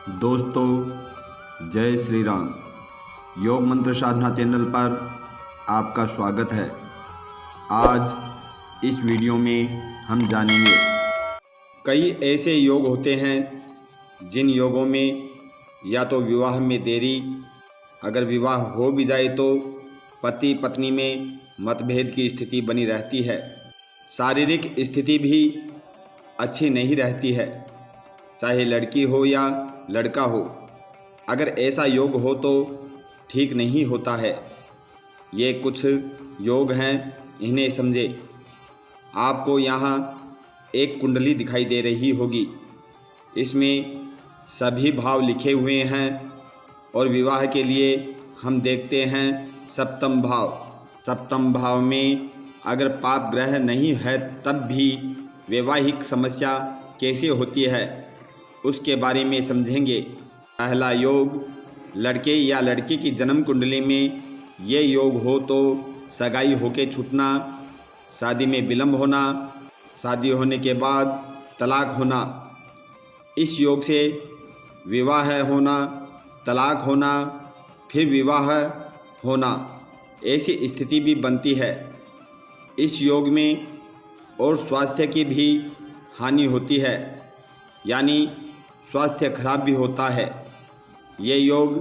दोस्तों, जय श्री राम। योग मंत्र साधना चैनल पर आपका स्वागत है। आज इस वीडियो में हम जानेंगे कई ऐसे योग होते हैं जिन योगों में या तो विवाह में देरी, अगर विवाह हो भी जाए तो पति पत्नी में मतभेद की स्थिति बनी रहती है, शारीरिक स्थिति भी अच्छी नहीं रहती है, चाहे लड़की हो या लड़का हो। अगर ऐसा योग हो तो ठीक नहीं होता है। ये कुछ योग हैं, इन्हें समझे। आपको यहाँ एक कुंडली दिखाई दे रही होगी, इसमें सभी भाव लिखे हुए हैं और विवाह के लिए हम देखते हैं सप्तम भाव। सप्तम भाव में अगर पाप ग्रह नहीं है तब भी वैवाहिक समस्या कैसे होती है उसके बारे में समझेंगे। पहला योग, लड़के या लड़की की जन्म कुंडली में ये योग हो तो सगाई होके छूटना, शादी में विलम्ब होना, शादी होने के बाद तलाक होना। इस योग से विवाह होना, तलाक होना, फिर विवाह होना, ऐसी स्थिति भी बनती है। इस योग में और स्वास्थ्य की भी हानि होती है, यानी स्वास्थ्य खराब भी होता है। ये योग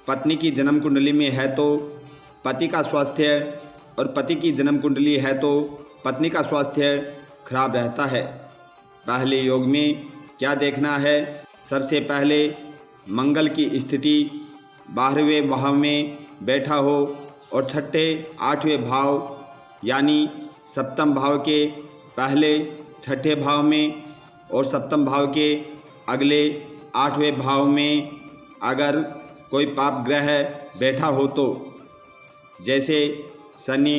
पत्नी की जन्म कुंडली में है तो पति का स्वास्थ्य, और पति की जन्म कुंडली है तो पत्नी का स्वास्थ्य खराब रहता है। पहले योग में क्या देखना है? सबसे पहले मंगल की स्थिति 12वें भाव में बैठा हो और छठे 8वें भाव यानी सप्तम भाव के पहले छठे भाव में और सप्तम भाव के अगले 8वें भाव में अगर कोई पाप ग्रह बैठा हो तो, जैसे शनि,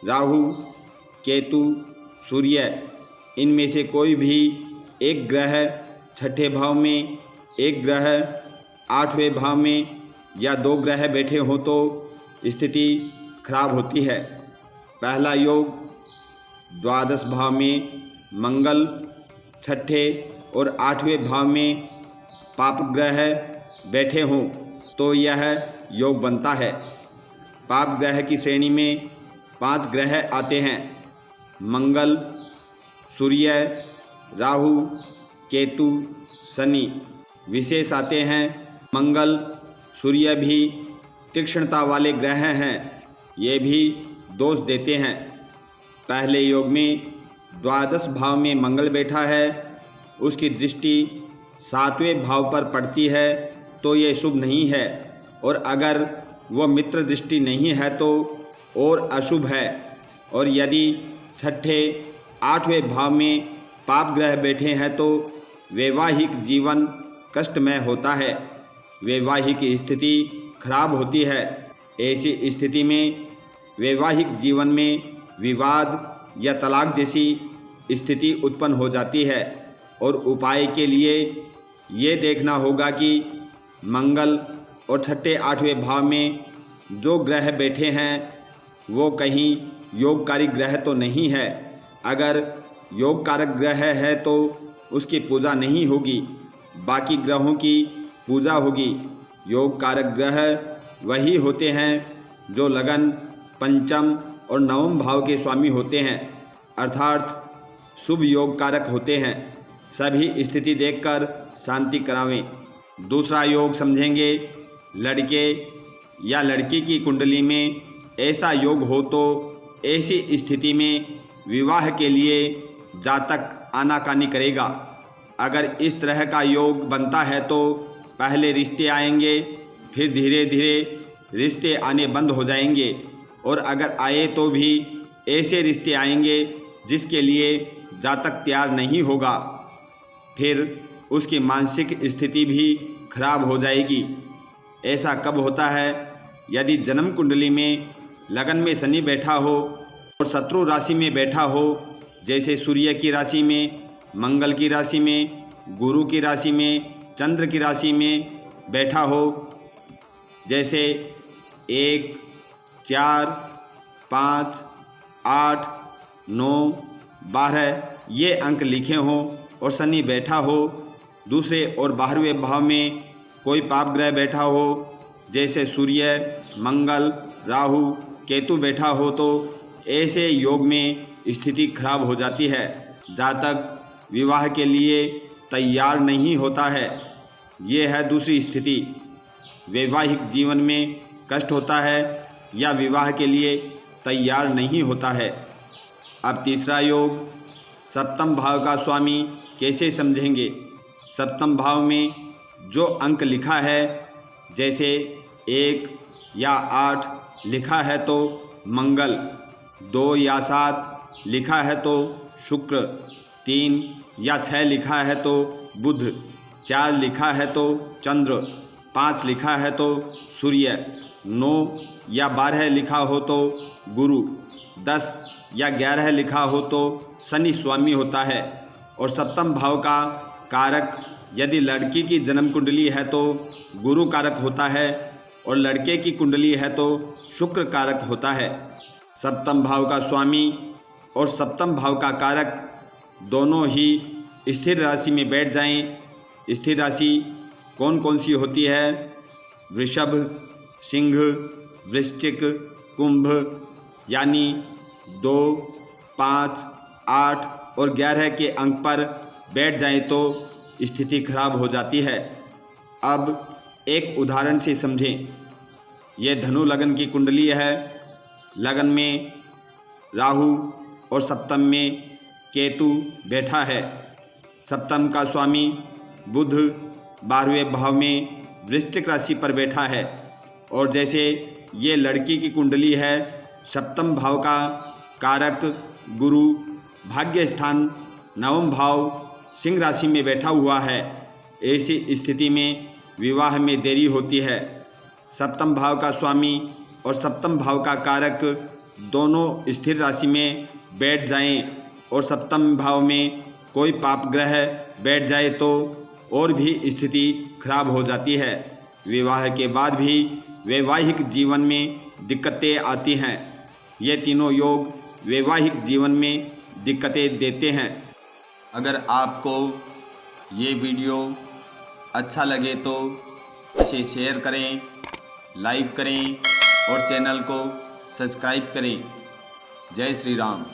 राहु, केतु, सूर्य, इनमें से कोई भी एक ग्रह छठे भाव में, एक ग्रह 8वें भाव में या 2 ग्रह बैठे हों तो स्थिति खराब होती है। पहला योग द्वादश भाव में मंगल, छठे और 8वें भाव में पाप ग्रह बैठे हों तो यह योग बनता है। पाप ग्रह की श्रेणी में 5 ग्रह आते हैं: मंगल, सूर्य, राहु, केतु, शनि। विशेष आते हैं मंगल, सूर्य भी तीक्ष्णता वाले ग्रह हैं, ये भी दोष देते हैं। पहले योग में द्वादश भाव में मंगल बैठा है, उसकी दृष्टि 7वें भाव पर पड़ती है तो ये शुभ नहीं है, और अगर वह मित्र दृष्टि नहीं है तो और अशुभ है। और यदि छठे 8वें भाव में पाप ग्रह बैठे हैं तो वैवाहिक जीवन कष्टमय होता है, वैवाहिक स्थिति खराब होती है। ऐसी स्थिति में वैवाहिक जीवन में विवाद या तलाक जैसी स्थिति उत्पन्न हो जाती है, और उपाय के लिए ये देखना होगा कि मंगल और छठे 8वें भाव में जो ग्रह बैठे हैं वो कहीं योगकारी ग्रह तो नहीं है। अगर योग कारक ग्रह है तो उसकी पूजा नहीं होगी, बाकी ग्रहों की पूजा होगी। योग कारक ग्रह वही होते हैं जो लगन, पंचम और नवम भाव के स्वामी होते हैं, अर्थात शुभ योग कारक होते हैं। सभी स्थिति देखकर शांति करावें। दूसरा योग समझेंगे। लड़के या लड़की की कुंडली में ऐसा योग हो तो ऐसी स्थिति में विवाह के लिए जातक आनाकानी करेगा। अगर इस तरह का योग बनता है तो पहले रिश्ते आएंगे, फिर धीरे धीरे रिश्ते आने बंद हो जाएंगे, और अगर आए तो भी ऐसे रिश्ते आएंगे जिसके लिए जातक तैयार नहीं होगा, फिर उसकी मानसिक स्थिति भी खराब हो जाएगी। ऐसा कब होता है? यदि जन्म कुंडली में लगन में शनि बैठा हो और शत्रु राशि में बैठा हो, जैसे सूर्य की राशि में, मंगल की राशि में, गुरु की राशि में, चंद्र की राशि में बैठा हो, जैसे 1, 4, 5, 8, 9, 12 ये अंक लिखे हों और शनि बैठा हो, दूसरे और 12वें भाव में कोई पाप ग्रह बैठा हो, जैसे सूर्य, मंगल, राहु, केतु बैठा हो, तो ऐसे योग में स्थिति खराब हो जाती है। जातक विवाह के लिए तैयार नहीं होता है। ये है दूसरी स्थिति। वैवाहिक जीवन में कष्ट होता है या विवाह के लिए तैयार नहीं होता है। अब तीसरा योग, सप्तम भाव का स्वामी कैसे समझेंगे। सप्तम भाव में जो अंक लिखा है, जैसे 1 या 8 लिखा है तो मंगल, 2 या 7 लिखा है तो शुक्र, 3 या 6 लिखा है तो बुध, 4 लिखा है तो चंद्र, 5 लिखा है तो सूर्य, 9 या 12 लिखा हो तो गुरु, 10 या 11 लिखा हो तो शनि स्वामी होता है। और सप्तम भाव का कारक यदि लड़की की जन्म कुंडली है तो गुरु कारक होता है और लड़के की कुंडली है तो शुक्र कारक होता है। सप्तम भाव का स्वामी और सप्तम भाव का कारक दोनों ही स्थिर राशि में बैठ जाएं। स्थिर राशि कौन कौन सी होती है? वृषभ, सिंह, वृश्चिक, कुंभ, यानी 2, 5, 8 और 11 के अंक पर बैठ जाएं तो स्थिति खराब हो जाती है। अब एक उदाहरण से समझें। ये धनु लगन की कुंडली है। लगन में राहु और सप्तम में केतु बैठा है। सप्तम का स्वामी बुध 12वें भाव में वृश्चिक राशि पर बैठा है। और जैसे ये लड़की की कुंडली है, सप्तम भाव का कारक गुरु भाग्य स्थान 9वां भाव सिंह राशि में बैठा हुआ है। ऐसी स्थिति में विवाह में देरी होती है। सप्तम भाव का स्वामी और सप्तम भाव का कारक दोनों स्थिर राशि में बैठ जाएं और सप्तम भाव में कोई पाप ग्रह बैठ जाए तो और भी स्थिति खराब हो जाती है। विवाह के बाद भी वैवाहिक जीवन में दिक्कतें आती हैं। ये तीनों योग वैवाहिक जीवन में दिक्कतें देते हैं। अगर आपको ये वीडियो अच्छा लगे तो इसे शेयर करें, लाइक करें और चैनल को सब्सक्राइब करें। जय श्री राम।